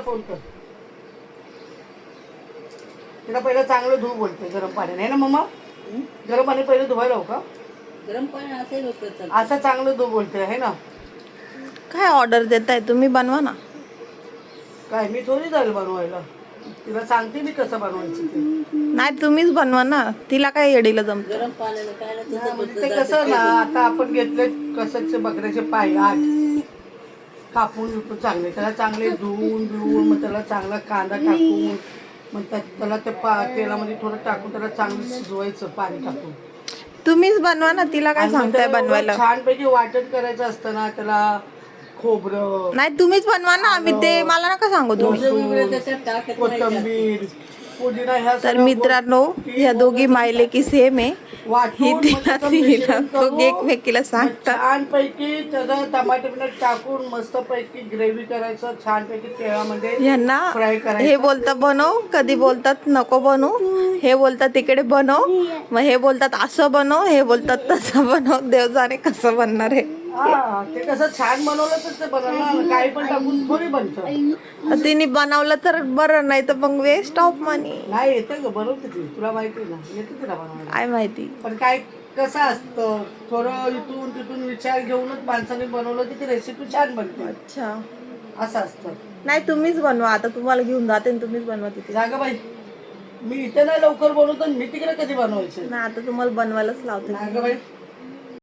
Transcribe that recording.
Phone कर तिला पहिलं चांगलं धुवू बोलते गरम पाण्याने, आहे ना मम्मा? गरम पाणी पहिलं धुवायला हो का? गरम पाणी असेल होतं. असं चांगलं धुवू बोलते, आहे ना? काय ऑर्डर देताय तुम्ही? बनवा ना. काय मी थोडी जाईल बनवायला, तिला सांगते मी कसं बनवायचं ते. नाही तुम्हीच बनवा ना, तिला काय येडीला जमत. गरम पाण्याने काय ना नाही, म्हणजे ते कसं ना, आता आपण घेतले कसाचे बकऱ्याचे पाय 8 कापून घेतो चांगले, त्याला चांगले धुवून बिवून मग त्याला चांगला कांदा टाकून मग त्याला त्या तेलामध्ये थोडं टाकून त्याला चांगलं शिजवायचं पाणी टाकून. तुम्हीच बनवा ना, तिला काय आणि मग सांगताय त्याला एवढं बनवायला? छानपैकी वाटण करायचं असतं ना त्याला, खोबरं, नाही तुम्हीच बनवा ना, आम्ही ते मला नका सांगू तुम्ही. लसूण, त्याच्यात टाकत कोथिंबीर, पुदिना ह्या तर सगळ्या मित्रांनो, ह्या दोघी मायले की सेम आहे. ही वाटून मग तिला त्याचं तिला मिश्रण करून एकमेकीला मग सांगतात. छानपैकी त्याचं टमाटे बिमाटे टाकून मस्तपैकी ग्रेव्ही करायचं, छानपैकी तेलामध्ये यांना फ्राय हे करायचं. बोलतात बनव, कधी बोलतात नको बनव, हे बोलतात तिकडे बनव, मग हे बोलतात असं बनव, हे बोलतात तसं बनव. देव जाणे कसं बनणार आहे. हा, ते कसं छान बनवलं तर ते बनवलं, काही पण टाकून थोडी बनतं. तिने बनवलं तर बरं, नाही तर मग वेस्ट ऑफ मनी. नाही येते ग, बनवते ती, तुला माहिती ना, येते तिला बनवायला. काय माहिती. पण काय कसं असतं, थोडं इथून तिथून विचार घेऊनच माणसाने बनवलं की ती रेसिपी छान बनते. अच्छा, असं असतं. नाही तुम्हीच बनवा, आता तुम्हाला घेऊन जाते आणि तुम्हीच बनवा तिथे. जागा बाई, मी इथे नाही लवकर बनवतो, मी तिकडे कधी बनवायचं? नाही आता तुम्हाला बनवायलाच लावते. जागा बाई